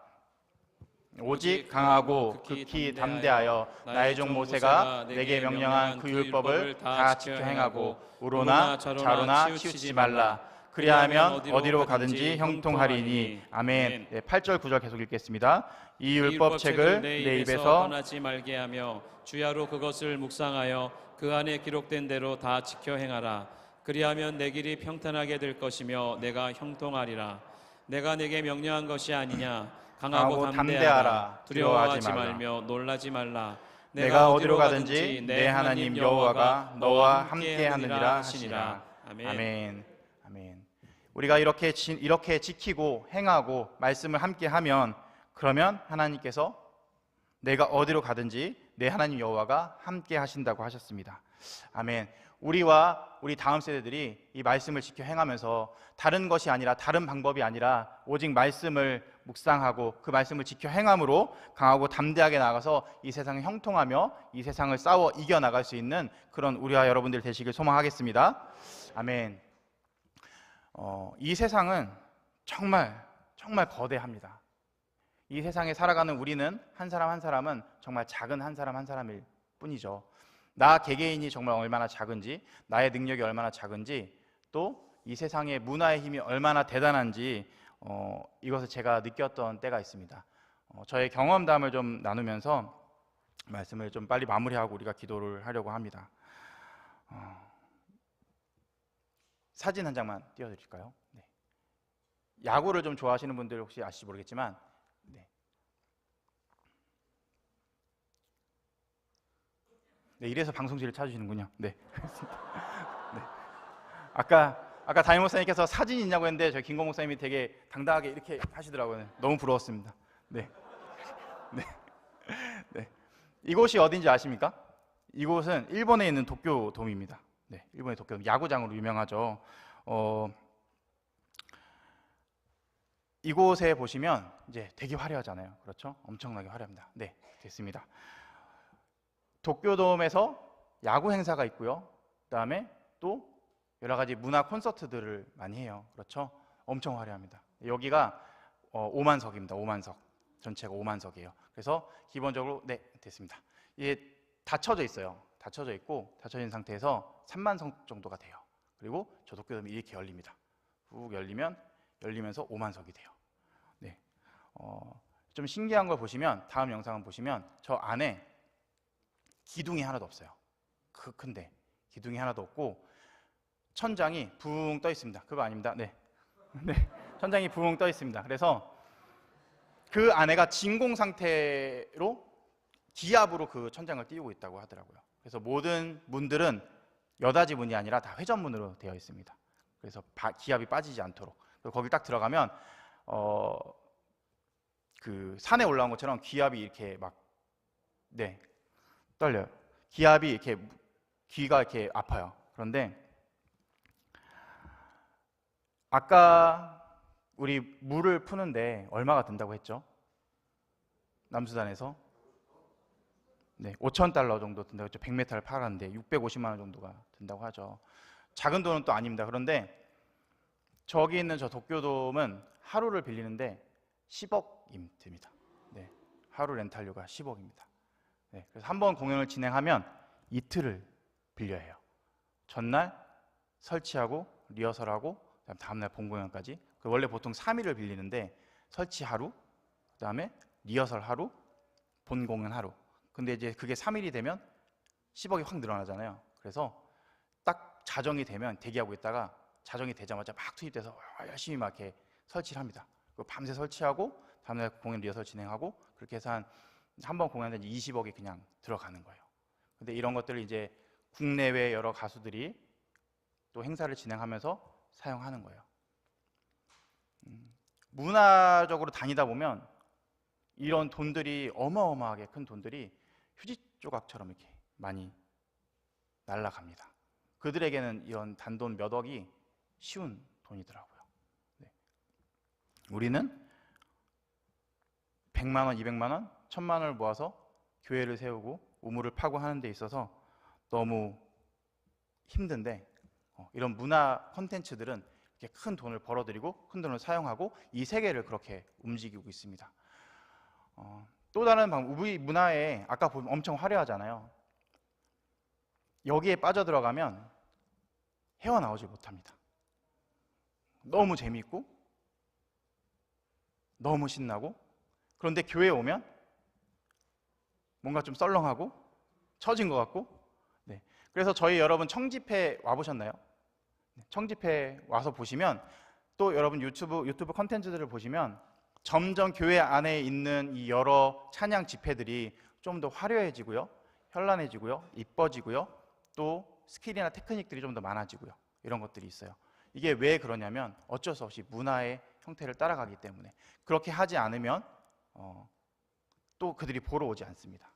오직 강하고 극히 담대하여 나의 종 모세가 내게 명령한 그 율법을 다 지켜 행하고 우로나 자로나 치우치지 말라. 그리하면 어디로 가든지 형통하리니. 아멘. 네, 8절 9절 계속 읽겠습니다. 이 율법책을 내 입에서 떠나지 말게 하며 주야로 그것을 묵상하여 그 안에 기록된 대로 다 지켜 행하라. 그리하면 내 길이 평탄하게 될 것이며 내가 형통하리라. 내가 내게 명령한 것이 아니냐. 강하고 담대하라. 두려워하지 말며 놀라지 말라. 내가 어디로 가든지 내 하나님 여호와가 너와 함께 하느니라 하시니라. 아멘. 아멘. 우리가 이렇게 지키고 행하고 말씀을 함께 하면 그러면 하나님께서 내가 어디로 가든지 내 하나님 여호와가 함께 하신다고 하셨습니다. 아멘. 우리와 우리 다음 세대들이 이 말씀을 지켜 행하면서 다른 것이 아니라 다른 방법이 아니라 오직 말씀을 묵상하고 그 말씀을 지켜 행함으로 강하고 담대하게 나가서 이 세상을 형통하며 이 세상을 싸워 이겨나갈 수 있는 그런 우리와 여러분들 되시길 소망하겠습니다. 아멘. 이 세상은 정말 거대합니다. 이 세상에 살아가는 우리는 한 사람 한 사람은 정말 작은 한 사람 한 사람일 뿐이죠. 나 개개인이 정말 얼마나 작은지, 나의 능력이 얼마나 작은지, 또 이 세상의 문화의 힘이 얼마나 대단한지 이것을 제가 느꼈던 때가 있습니다. 저의 경험담을 좀 나누면서 말씀을 좀 빨리 마무리하고 우리가 기도를 하려고 합니다. 사진 한 장만 띄워드릴까요? 네. 야구를 좀 좋아하시는 분들 혹시 아실지 모르겠지만 네, 이래서 방송지를 찾으시는군요. 네. 네. 아까 담임 목사님께서 사진 있냐고 했는데 저희 김건 목사님이 되게 당당하게 이렇게 하시더라고요. 너무 부러웠습니다. 네. 네. 네. 이곳이 어딘지 아십니까? 이곳은 일본에 있는 도쿄돔입니다. 네, 일본의 도쿄돔 야구장으로 유명하죠. 이곳에 보시면 이제 되게 화려하잖아요. 그렇죠? 엄청나게 화려합니다. 네, 됐습니다. 도쿄돔에서 야구 행사가 있고요. 그다음에 또 여러 가지 문화 콘서트들을 많이 해요. 그렇죠? 엄청 화려합니다. 여기가 5만석입니다. 5만석. 전체가 5만석이에요. 그래서 기본적으로 네, 됐습니다. 이게 닫혀져 있어요. 닫혀져 있고 닫혀진 상태에서 3만석 정도가 돼요. 그리고 저 도쿄돔이 이렇게 열립니다. 쭉 열리면서 5만석이 돼요. 네. 좀 신기한 걸 보시면 다음 영상을 보시면 저 안에 기둥이 하나도 없어요. 큰데 기둥이 하나도 없고 천장이 붕 떠 있습니다. 그거 아닙니다. 네. 네. 천장이 붕 떠 있습니다. 그래서 그 안에가 진공 상태로 기압으로 그 천장을 띄우고 있다고 하더라고요. 그래서 모든 문들은 여닫이 문이 아니라 다 회전문으로 되어 있습니다. 그래서 기압이 빠지지 않도록. 그리고 거기 딱 들어가면 그 산에 올라온 것처럼 기압이 이렇게 막 네, 떨려요. 기압이 이렇게 귀가 이렇게 아파요. 그런데 아까 우리 물을 푸는데 얼마가 든다고 했죠? 남수단에서 네, 5,000달러 정도 든다고 했죠. 100m를 팔았는데 650만 원 정도가 든다고 하죠. 작은 돈은 또 아닙니다. 그런데 저기 있는 저 도쿄돔은 하루를 빌리는데 10억이 듭니다. 네, 하루 렌탈료가 10억입니다. 네, 그래서 한 번 공연을 진행하면 이틀을 빌려야 해요. 전날 설치하고 리허설하고 다음날 본 공연까지. 원래 보통 3일을 빌리는데 설치 하루, 그다음에 리허설 하루, 본 공연 하루. 근데 이제 그게 3일이 되면 10억이 확 늘어나잖아요. 그래서 딱 자정이 되면 대기하고 있다가 자정이 되자마자 막 투입돼서 열심히 막 이렇게 설치를 합니다. 그리고 밤새 설치하고 다음날 공연 리허설 진행하고 그렇게 해서 한 번 공연에 20억이 그냥 들어가는 거예요. 근데 이런 것들을 이제 국내외 여러 가수들이 또 행사를 진행하면서 사용하는 거예요. 문화적으로 다니다 보면 이런 돈들이 어마어마하게 큰 돈들이 휴지 조각처럼 이렇게 많이 날아갑니다. 그들에게는 이런 단돈 몇 억이 쉬운 돈이더라고요. 네. 우리는 100만 원, 200만 원, 1000만 원을 모아서 교회를 세우고 우물을 파고 하는 데 있어서 너무 힘든데 이런 문화 콘텐츠들은 이렇게 큰 돈을 벌어들이고 큰 돈을 사용하고 이 세계를 그렇게 움직이고 있습니다. 또 다른 방법, 우리 문화에 아까 보면 엄청 화려하잖아요. 여기에 빠져들어가면 헤어나오지 못합니다. 너무 재미있고 너무 신나고 그런데 교회에 오면 뭔가 좀 썰렁하고 처진 것 같고 네. 그래서 저희 여러분 청집회 와보셨나요? 청집회 와서 보시면 또 여러분 유튜브 컨텐츠들을 보시면 점점 교회 안에 있는 이 여러 찬양 집회들이 좀 더 화려해지고요, 현란해지고요, 이뻐지고요, 또 스킬이나 테크닉들이 좀 더 많아지고요. 이런 것들이 있어요. 이게 왜 그러냐면 어쩔 수 없이 문화의 형태를 따라가기 때문에. 그렇게 하지 않으면 또 그들이 보러 오지 않습니다.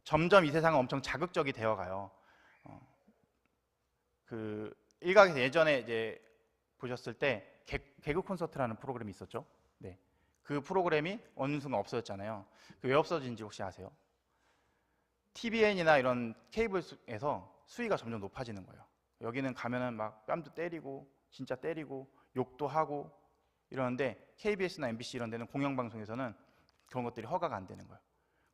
점점 이 세상은 엄청 자극적이 되어가요. 그 일각에서 예전에 이제 보셨을 때 개그 콘서트라는 프로그램이 있었죠. 네, 그 프로그램이 어느 순간 없어졌잖아요. 그 왜 없어진지 혹시 아세요? TVN이나 이런 케이블에서 수위가 점점 높아지는 거예요. 여기는 가면은 막 뺨도 때리고 진짜 때리고 욕도 하고 이러는데 KBS나 MBC 이런 데는 공영방송에서는 그런 것들이 허가가 안 되는 거예요.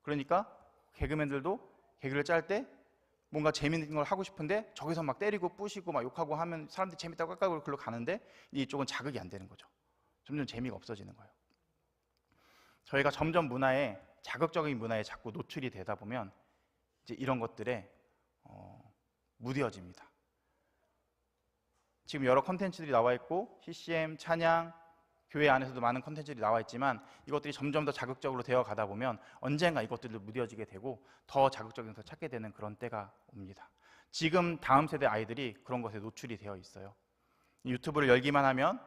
그러니까 개그맨들도 개그를 짤 때 뭔가 재밌는 걸 하고 싶은데 저기서 막 때리고 부시고 막 욕하고 하면 사람들이 재밌다고 깎아고 글로 가는데 이쪽은 자극이 안 되는 거죠. 점점 재미가 없어지는 거예요. 저희가 점점 문화에 자극적인 문화에 자꾸 노출이 되다 보면 이제 이런 것들에 무뎌집니다. 지금 여러 컨텐츠들이 나와 있고 CCM, 찬양, 교회 안에서도 많은 컨텐츠들이 나와 있지만 이것들이 점점 더 자극적으로 되어 가다 보면 언젠가 이것들도 무뎌지게 되고 더 자극적인 것을 찾게 되는 그런 때가 옵니다. 지금 다음 세대 아이들이 그런 것에 노출이 되어 있어요. 유튜브를 열기만 하면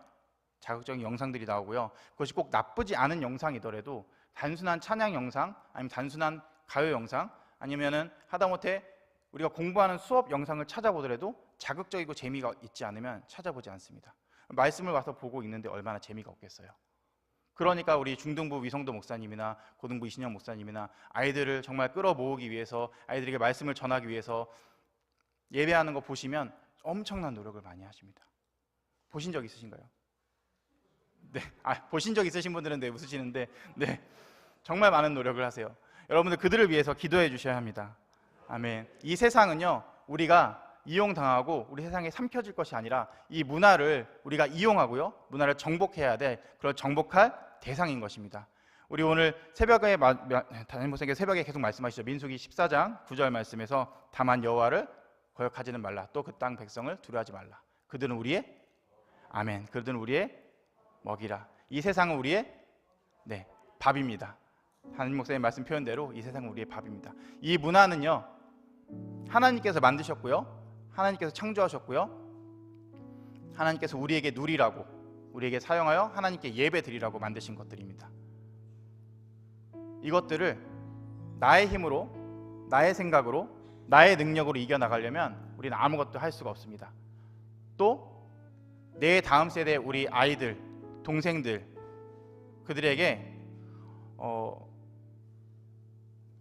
자극적인 영상들이 나오고요. 그것이 꼭 나쁘지 않은 영상이더라도 단순한 찬양 영상 아니면 단순한 가요 영상 아니면은 하다못해 우리가 공부하는 수업 영상을 찾아보더라도 자극적이고 재미가 있지 않으면 찾아보지 않습니다. 말씀을 와서 보고 있는데 얼마나 재미가 없겠어요. 그러니까 우리 중등부 위성도 목사님이나 고등부 이신영 목사님이나 아이들을 정말 끌어모으기 위해서 아이들에게 말씀을 전하기 위해서 예배하는 거 보시면 엄청난 노력을 많이 하십니다. 보신 적 있으신가요? 네, 보신 적 있으신 분들은 네, 웃으시는데 네, 정말 많은 노력을 하세요. 여러분들 그들을 위해서 기도해 주셔야 합니다. 아멘. 이 세상은요, 우리가 이용당하고 우리 세상에 삼켜질 것이 아니라 이 문화를 우리가 이용하고요, 문화를 정복해야 될 그런 정복할 대상인 것입니다. 우리 오늘 새벽에 담임 목사님께 새벽에 계속 말씀하시죠. 민수기 14장 9절 말씀에서 다만 여호와를 거역하지는 말라. 또 그 땅 백성을 두려워하지 말라. 그들은 우리의 아멘. 그들은 우리의 먹이라. 이 세상은 우리의 밥입니다. 담임 목사님 말씀 표현대로 이 세상은 우리의 밥입니다. 이 문화는요, 하나님께서 만드셨고요, 하나님께서 창조하셨고요, 하나님께서 우리에게 누리라고, 우리에게 사용하여 하나님께 예배 드리라고 만드신 것들입니다. 이것들을 나의 힘으로, 나의 생각으로, 나의 능력으로 이겨나가려면 우리는 아무것도 할 수가 없습니다. 또 내 다음 세대 우리 아이들, 동생들, 그들에게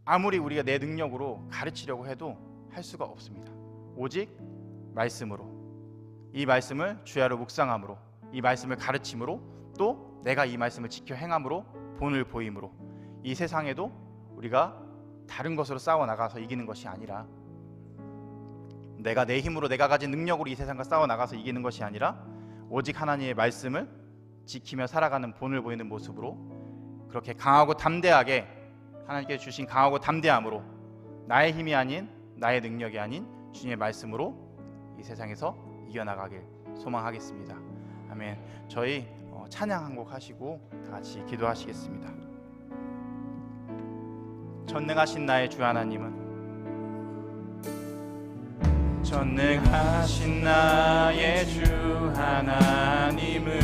아무리 우리가 내 능력으로 가르치려고 해도 할 수가 없습니다. 오직 말씀으로, 이 말씀을 주야로 묵상함으로, 이 말씀을 가르침으로, 또 내가 이 말씀을 지켜 행함으로 본을 보임으로, 이 세상에도 우리가 다른 것으로 싸워 나가서 이기는 것이 아니라, 내가 내 힘으로, 내가 가진 능력으로 이 세상과 싸워 나가서 이기는 것이 아니라 오직 하나님의 말씀을 지키며 살아가는 본을 보이는 모습으로, 그렇게 강하고 담대하게, 하나님께서 주신 강하고 담대함으로, 나의 힘이 아닌, 나의 능력이 아닌 주님의 말씀으로 이 세상에서 이겨나가길 소망하겠습니다. 아멘. 저희 찬양 한 곡 하시고 다 같이 기도하시겠습니다. 전능하신 나의 주 하나님은, 전능하신 나의 주 하나님은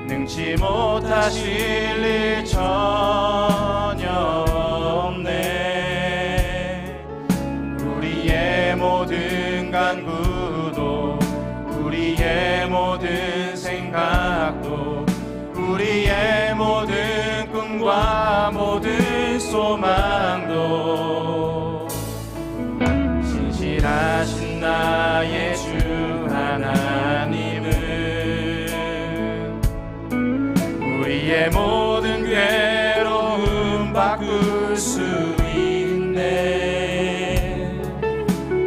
능치 못하실 일 전혀 없네. 우리의 모든 간구도, 우리의 모든 생각도, 우리의 모든 꿈과 모든 소망도 신실하신 나의 주 하나님은 우리의 모든 괴로움 바꿀 수 있네.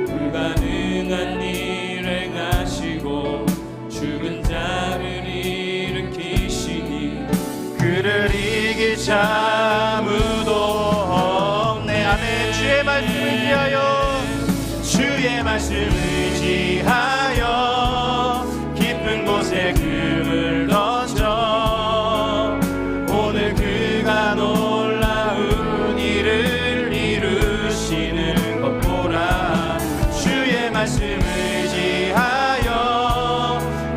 불가능한 일 행하시고 죽은 자를 일으키시니 그를 이길 자 아무도 없네. 아멘. 주의 말씀을 의지하여, 주의 말씀을 의지하여 깊은 곳에 금을 던져 오늘 그가 놀라운 일을 이루시는 것 보라. 주의 말씀을 의지하여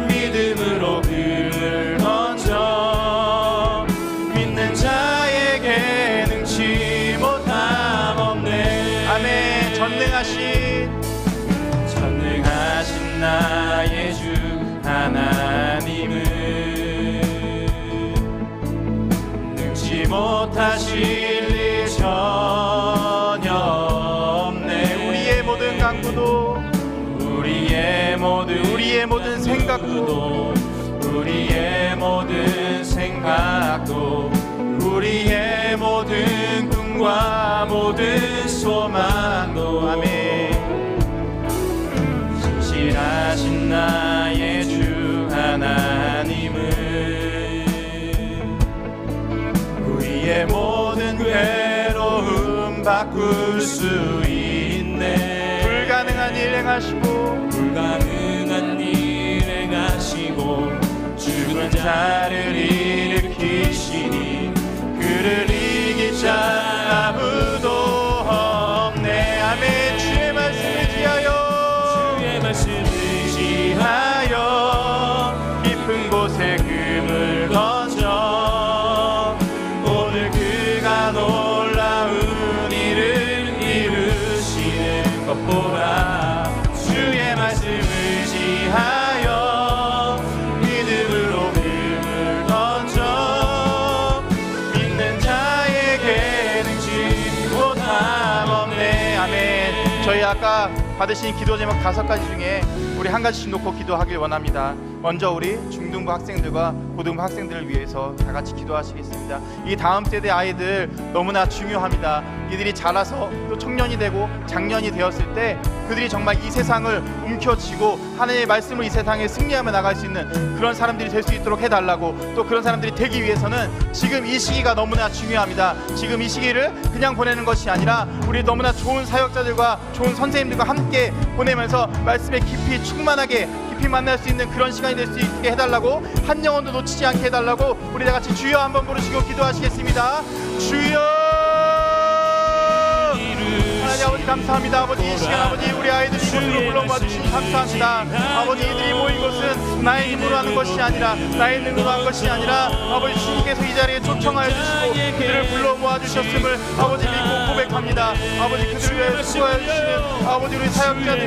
믿음으로 금을 던져 믿는 자에게 능치 못함 없네. 아멘. 전능하신 나의 주 하나님은 능치 못하실 일 전혀 없네. 우리의 모든 강구도, 우리의 모든 생각도, 우리의 모든 생각도, 우리의 모든 꿈과 모든 소망도. 아멘. 신실하신 나의 주 하나님은 우리의 모든 괴로움 바꿀 수 있네. 불가능한 일 행하시고 죽은 자를 일으키시니 그를 이길 자 아무도 없네. 아멘. 주의 말씀을 의지하여 깊은 곳에 금을 던져 오늘 그가 놀라운 일을 이루시는 것 보라. 주의 말씀을 의지하여 믿음으로 금을 던져 믿는 자에게 능치 못함 없네. 아멘. 저희 아까 받으신 기도 제목 5가지 중에 우리 한 가지씩 놓고 기도하길 원합니다. 먼저 우리 중등부 학생들과 고등부 학생들을 위해서 다 같이 기도하시겠습니다. 이 다음 세대 아이들 너무나 중요합니다. 이들이 자라서 또 청년이 되고 장년이 되었을 때 그들이 정말 이 세상을 움켜쥐고 하나님의 말씀을 이 세상에 승리하며 나갈 수 있는 그런 사람들이 될 수 있도록 해달라고, 또 그런 사람들이 되기 위해서는 지금 이 시기가 너무나 중요합니다. 지금 이 시기를 그냥 보내는 것이 아니라 우리 너무나 좋은 사역자들과 좋은 선생님들과 함께 보내면서 말씀에 깊이 충만하게 깊이 만날 수 있는 그런 시간이 될 수 있게 해달라고, 한 영혼도 놓치지 않게 해달라고 우리 다 같이 주여 한번 부르시고 기도하시겠습니다. 주여! 하나님 아버지 감사합니다. 아버지 이 시간 아버지 우리 아이들이 이곳으로 불러모아 주시니 감사합니다. 아버지 이들이 모인 것은 나의 힘으로 하는 것이 아니라 나의 능으로 한 것이 아니라 아버지 주님께서 이 자리에 초청하여 주시고 그들을 불러모아 주셨음을 아버지 믿고 고백합니다. 아버지 그들을 위해 수고하여 주시는 아버지 우리 사역자들